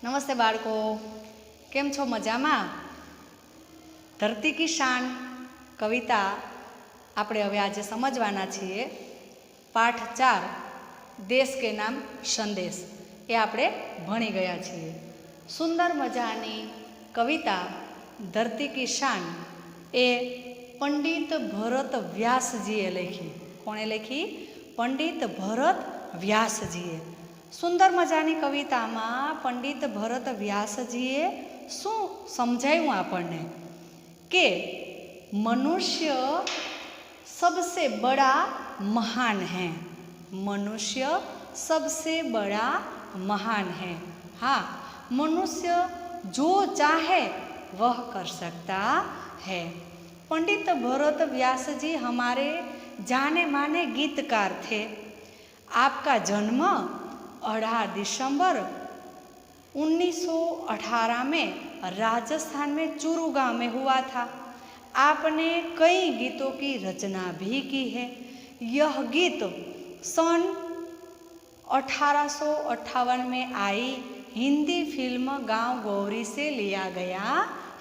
નમસ્તે બાળકો, કેમ છો? મજામાં? ધરતી કી શાન કવિતા આપણે હવે આજે સમજવાના છીએ. પાઠ 4 દેશ કે નામ સંદેશ એ આપણે ભણી ગયા છીએ. સુંદર મજાની કવિતા ધરતી કી શાન એ પંડિત ભરત વ્યાસજીએ લખી. કોણે લખી? પંડિત ભરત વ્યાસજીએ. સુંદર મજાની કવિતામાં પંડિત ભરત વ્યાસજીએ શું સમજાવ્યું આપણને કે मनुष्य सबसे बड़ा महान है. मनुष्य सबसे बड़ा महान है. हाँ, मनुष्य जो चाहे वह कर सकता है. पंडित भरत व्यास जी हमारे जाने माने गीतकार थे. आपका जन्म 18 दिसंबर 1918 में राजस्थान में चूरू गांव में हुआ था. आपने कई गीतों की रचना भी की है. यह गीत सन 1858 में आई हिंदी फिल्म गांव गौरी से लिया गया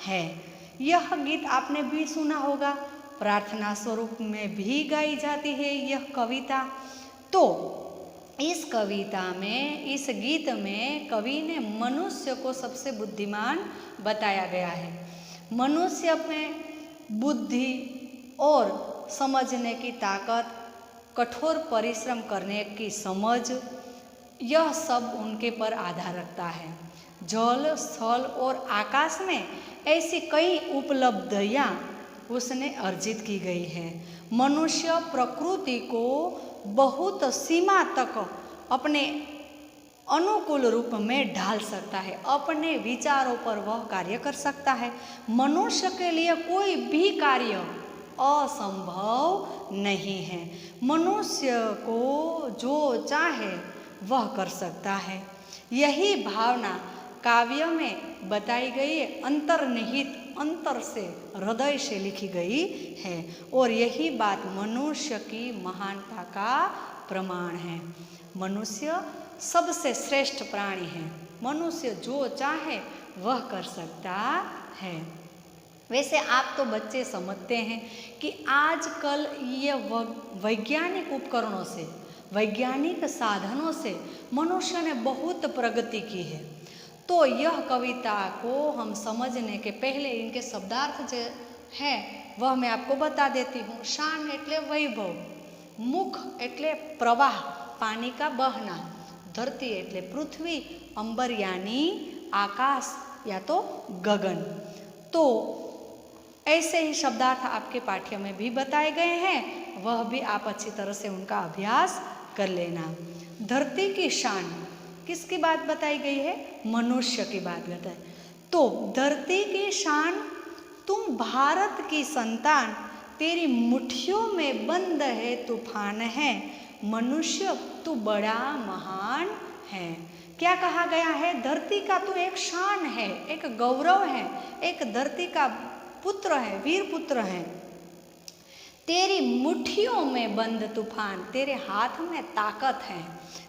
है. यह गीत आपने भी सुना होगा. प्रार्थना स्वरूप में भी गाई जाती है यह कविता. तो इस कविता में, इस गीत में कवि ने मनुष्य को सबसे बुद्धिमान बताया गया है. मनुष्य में बुद्धि और समझने की ताकत, कठोर परिश्रम करने की समझ, यह सब उनके पर आधार रखता है. जल, स्थल और आकाश में ऐसी कई उपलब्धियाँ उसने अर्जित की गई है. मनुष्य प्रकृति को बहुत सीमा तक अपने अनुकूल रूप में ढाल सकता है. अपने विचारों पर वह कार्य कर सकता है. मनुष्य के लिए कोई भी कार्य असंभव नहीं है. मनुष्य को जो चाहे वह कर सकता है. यही भावना काव्य में बताई गई है. अंतर्निहित, अंतर से, हृदय से लिखी गई है. और यही बात मनुष्य की महानता का प्रमाण है. मनुष्य सबसे श्रेष्ठ प्राणी है. मनुष्य जो चाहे वह कर सकता है. वैसे आप तो बच्चे समझते हैं कि आजकल ये वैज्ञानिक उपकरणों से, वैज्ञानिक साधनों से मनुष्य ने बहुत प्रगति की है. तो यह कविता को हम समझने के पहले इनके शब्दार्थ जो है वह मैं आपको बता देती हूँ. शान एटले वैभव, मुख एटले प्रवाह, पानी का बहना, धरती एटले पृथ्वी, अंबर यानी आकाश या तो गगन. तो ऐसे ही शब्दार्थ आपके पाठ्य में भी बताए गए हैं. वह भी आप अच्छी तरह से उनका अभ्यास कर लेना. धरती की शान किसकी बात बताई गई है? मनुष्य की बात बताई. तो धरती की शान, तुम भारत की संतान, तेरी मुट्ठियों में बंद है तूफान है. मनुष्य तू बड़ा महान है. क्या कहा गया है? धरती का तू एक शान है, एक गौरव है, एक धरती का पुत्र है, वीर पुत्र है. तेरी मुट्ठियों में बंद तूफान, तेरे हाथ में ताकत है,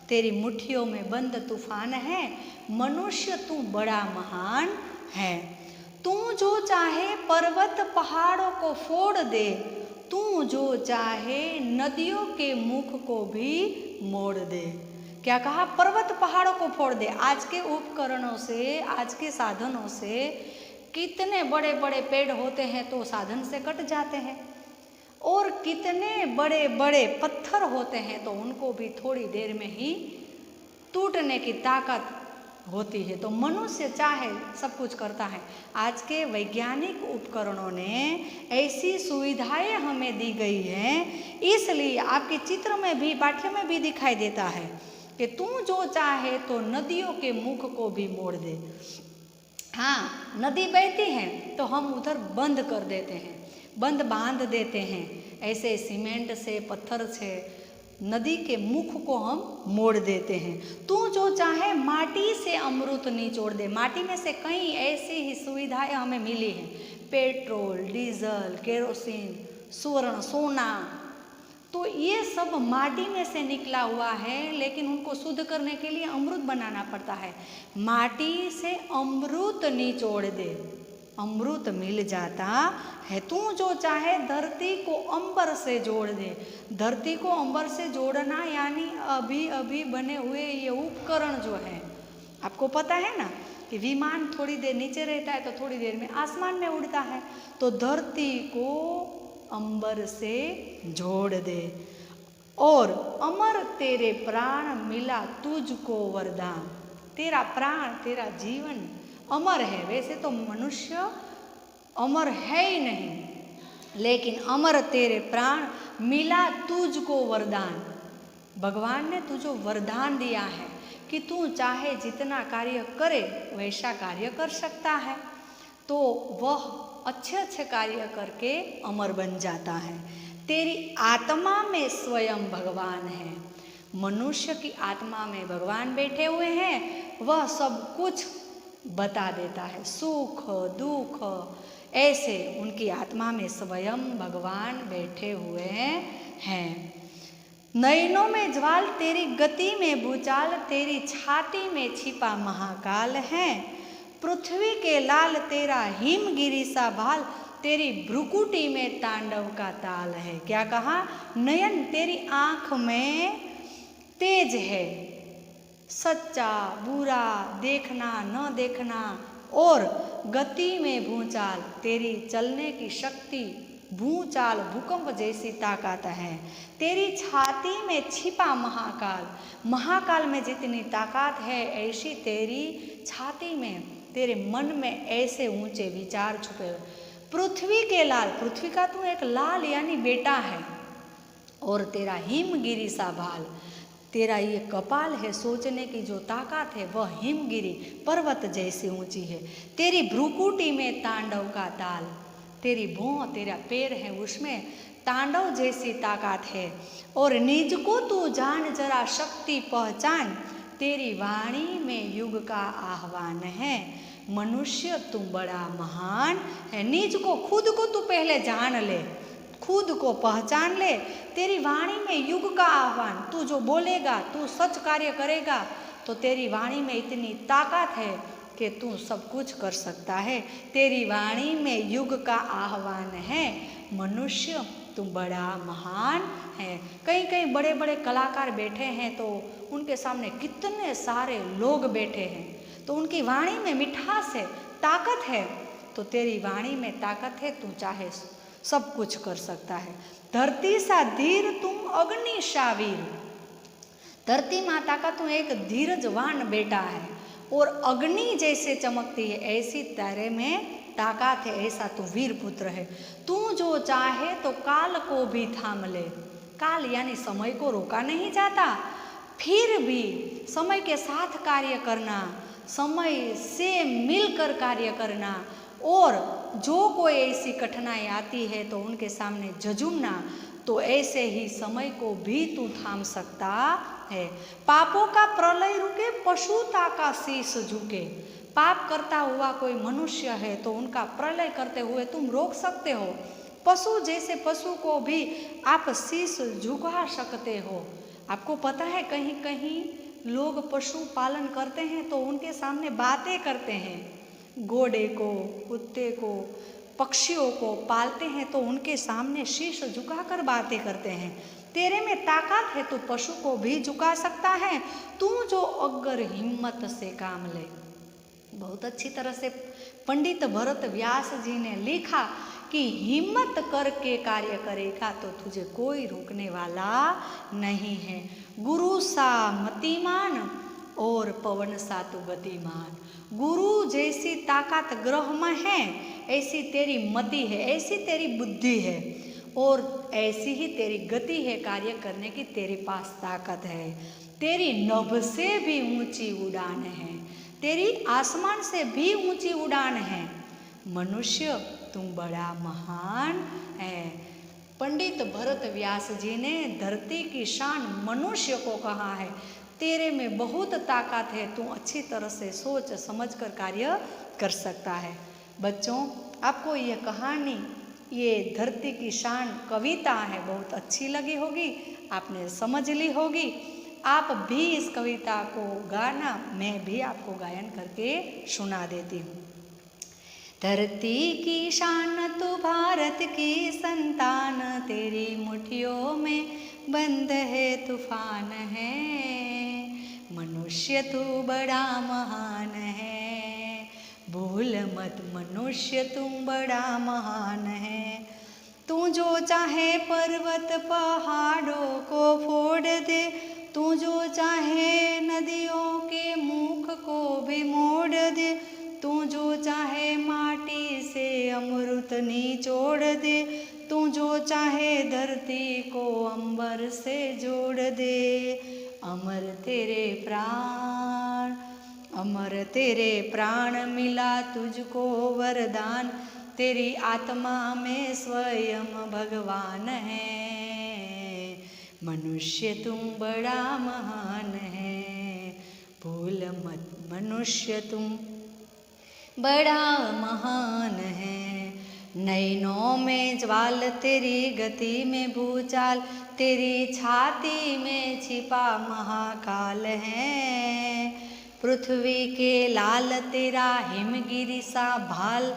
तेरी मुट्ठियों में बंद तूफान है. मनुष्य तू बड़ा महान है. तू जो चाहे पर्वत पहाड़ों को फोड़ दे, तू जो चाहे नदियों के मुख को भी मोड़ दे. क्या कहा? पर्वत पहाड़ों को फोड़ दे. आज के उपकरणों से, आज के साधनों से कितने बड़े बड़े पेड़ होते हैं तो साधन से कट जाते हैं, और कितने बड़े बड़े पत्थर होते हैं तो उनको भी थोड़ी देर में ही टूटने की ताकत होती है. तो मनुष्य चाहे सब कुछ करता है. आज के वैज्ञानिक उपकरणों ने ऐसी सुविधाएं हमें दी गई हैं, इसलिए आपके चित्र में भी, पाठ्य में भी दिखाई देता है कि तू जो चाहे तो नदियों के मुख को भी मोड़ दे. हाँ, नदी बहती है तो हम उधर बंद कर देते हैं, बंद बांध देते हैं. ऐसे सीमेंट से, पत्थर से नदी के मुख को हम मोड़ देते हैं. तू जो चाहे माटी से अमृत निचोड़ दे. माटी में से कई ऐसी ही सुविधाएं हमें मिली हैं. पेट्रोल, डीजल, केरोसिन, स्वर्ण, सोना, तो ये सब माटी में से निकला हुआ है, लेकिन उनको शुद्ध करने के लिए अमृत बनाना पड़ता है। माटी से अमृत निचोड़ दे, अमृत मिल जाता है। तू जो चाहे धरती को अंबर से जोड़ दे। धरती को अंबर से जोड़ना यानी अभी अभी बने हुए ये उपकरण जो है, आपको पता है ना कि विमान थोड़ी देर नीचे रहता है तो थोड़ी देर में आसमान में उड़ता है। तो धरती को अंबर से जोड़ दे। और अमर तेरे प्राण मिला तुझको वरदान। तेरा प्राण, तेरा जीवन अमर है। वैसे तो मनुष्य अमर है ही नहीं, लेकिन अमर तेरे प्राण मिला तुझको वरदान। भगवान ने तुझको वरदान दिया है कि तू चाहे जितना कार्य करे वैसा कार्य कर सकता है। तो वह अच्छे अच्छे कार्य करके अमर बन जाता है। तेरी आत्मा में स्वयं भगवान है। मनुष्य की आत्मा में भगवान बैठे हुए हैं, वह सब कुछ बता देता है, सुख दुख ऐसे उनकी आत्मा में स्वयं भगवान बैठे हुए हैं। नयनों में ज्वाल, तेरी गति में भूचाल, तेरी छाती में छिपा महाकाल है। पृथ्वी के लाल तेरा हिमगिरी सा भाल, तेरी भ्रुकुटी में तांडव का ताल है। क्या कहा? नयन तेरी आंख में तेज है, सच्चा बुरा देखना न देखना, और गति में भूचाल, तेरी चलने की शक्ति भूचाल भूकंप जैसी ताकत है। तेरी छाती में छिपा महाकाल, महाकाल में जितनी ताकत है ऐसी तेरी छाती में, तेरे मन में ऐसे ऊंचे विचार छुपे। पृथ्वी के लाल, पृथ्वी का तू एक लाल यानी बेटा है। और तेरा हिमगिरी सा भाल, तेरा ये कपाल है, सोचने की जो ताकत है वह हिमगिरी पर्वत जैसी ऊंची है। तेरी भ्रुकुटी में तांडव का ताल, तेरी भौं, तेरा पैर है उसमें तांडव जैसी ताकत है। और निज को तू जान जरा शक्ति पहचान, तेरी वाणी में युग का आह्वान है। मनुष्य तू बड़ा महान है। निज को, खुद को तू पहले जान ले, खुद को पहचान ले। तेरी वाणी में युग का आह्वान, तू जो बोलेगा, तू सच कार्य करेगा तो तेरी वाणी में इतनी ताकत है कि तू सब कुछ कर सकता है। तेरी वाणी में युग का आह्वान है। मनुष्य तू बड़ा महान है। कई कई बड़े बड़े कलाकार बैठे हैं तो उनके सामने कितने सारे लोग बैठे हैं, तो उनकी वाणी में मिठास है, ताकत है। तो तेरी वाणी में ताकत है, तू चाहे सब कुछ कर सकता है। धरती सा धीर तुम अग्नि सा वीर। धरती माता का तू एक धीरजवान बेटा है और अग्नि जैसे चमकती है ऐसी तेरे में ताकत है, ऐसा तू वीर पुत्र है। तू जो चाहे तो काल को भी थाम ले। काल यानी समय को रोका नहीं जाता, फिर भी समय के साथ कार्य करना, समय से मिलकर कार्य करना, और जो कोई ऐसी कठिनाई आती है तो उनके सामने झुकना, तो ऐसे ही समय को भी तू थाम सकता है। पापों का प्रलय रुके, पशुता का शीश झुके। पाप करता हुआ कोई मनुष्य है तो उनका प्रलय करते हुए तुम रोक सकते हो। पशु जैसे पशु को भी आप शीश झुका सकते हो। आपको पता है कहीं कहीं लोग पशु पालन करते हैं तो उनके सामने बातें करते हैं। घोड़े को, कुत्ते को, पक्षियों को पालते हैं तो उनके सामने शीश झुकाकर बातें करते हैं। तेरे में ताकत है, तू पशु को भी झुका सकता है, तू जो अगर हिम्मत से काम ले। बहुत अच्छी तरह से पंडित भरत व्यास जी ने लिखा कि हिम्मत करके कार्य करेगा तो तुझे कोई रोकने वाला नहीं है। गुरु सा मतिमान और पवन सा तू गतिमान। गुरु जैसी ताकत ग्रह में है, ऐसी तेरी मति है, ऐसी तेरी बुद्धि है, और ऐसी ही तेरी गति है, कार्य करने की तेरे पास ताकत है। तेरी नभ से भी ऊंची उड़ान है, तेरी आसमान से भी ऊंची उड़ान है। मनुष्य तुम बड़ा महान है। पंडित भरत व्यास जी ने धरती की शान मनुष्य को कहा है, तेरे में बहुत ताकत है, तू अच्छी तरह से सोच समझ कर कार्य कर सकता है। बच्चों, आपको यह कहानी ये धरती की शान कविता है, बहुत अच्छी लगी होगी, आपने समझ ली होगी। आप भी इस कविता को गाना, मैं भी आपको गायन करके सुना देती हूँ। धरती की शान तू भारत की संतान, तेरी मुट्ठियों में बंद है तूफान है। मनुष्य तू बड़ा महान है, भूल मत मनुष्य तुम बड़ा महान है। तू जो चाहे पर्वत पहाड़ों को फोड़ दे, तू जो चाहे नदियों के मुख को भी मोड़ दे, तू जो चाहे माटी से अमृत निचोड़ दे, तू जो चाहे धरती को अंबर से जोड़ दे। अमर तेरे प्राण, अमर तेरे प्राण, मिला तुझको वरदान, तेरी आत्मा में स्वयं भगवान है। मनुष्य तुम बड़ा महान है, भूल मत मनुष्य तुम बड़ा महान है। नैनों में ज्वाल, तेरी गति में भूचाल, तेरी छाती में छिपा महाकाल है। पृथ्वी के लाल तेरा हिमगिरी सा भाल,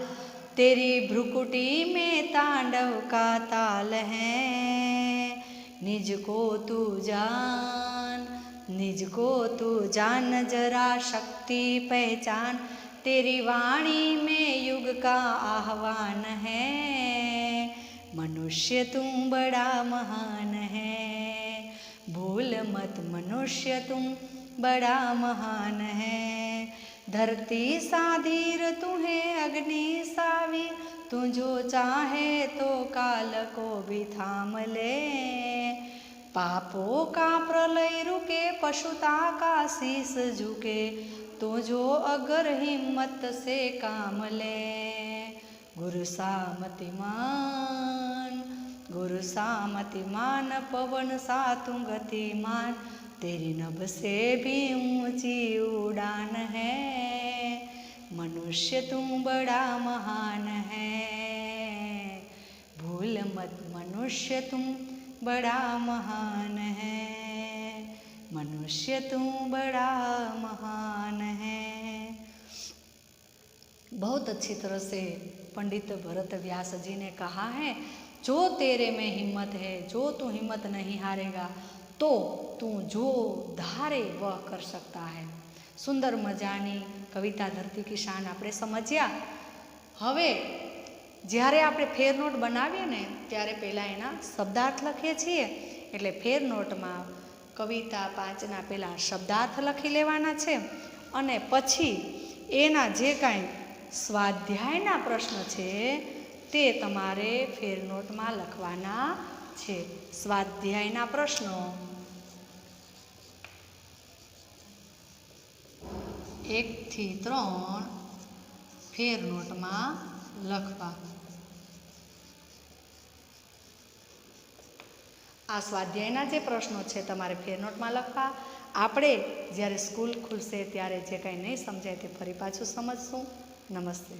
तेरी भ्रुकुटी में तांडव का ताल है। निज को तू जान, निज को तू जान, जरा शक्ति पहचान, तेरी वाणी में युग का आह्वान है। मनुष्य तुम बड़ा महान है, भूल मत मनुष्य तुम बड़ा महान है। धरती सा धीर तुम्हें अग्नि सावी, तू जो चाहे तो काल को भी थाम ले। पापों का प्रलय रुके, पशुता का शीस झुके, तो जो अगर हिम्मत से काम ले। गुरु सामति मान, गुरु सामति मान, पवन सा तू गतिमान, तेरी नभ से भी ऊंची उड़ान है। मनुष्य तुम बड़ा महान है, भूल मत मनुष्य तुम बड़ा महान है। मनुष्य तुम बड़ा महान है। बहुत अच्छी तरह से पंडित भरत व्यास जी ने कहा है, जो तेरे में हिम्मत है, जो तू हिम्मत नहीं हारेगा तो तू जो धारे वह कर सकता है। सुंदर मजानी कविता धरती की शान આપણે સમજ્યા। હવે જ્યારે આપણે ફેર નોટ બનાવીએ ને ત્યારે પહેલાં એના શબ્દાર્થ લખીએ છીએ, એટલે ફેર નોટમાં કવિતા 5ના પહેલાં શબ્દાર્થ લખી લેવાના છે અને પછી એના જે કાંઈ સ્વાધ્યાયના પ્રશ્ન છે તે તમારે ફેર નોટમાં લખવાના છે। સ્વાધ્યાયના પ્રશ્નો 1 થી 3 ફેર નોટમાં લખવા। આ સ્વાધ્યાયના જે પ્રશ્નો છે તમારે ફેર નોટમાં લખવા। આપણે જ્યારે સ્કૂલ ખુલશે ત્યારે જે કાંઈ નહીં સમજાય તે ફરી પાછું સમજશું। નમસ્તે।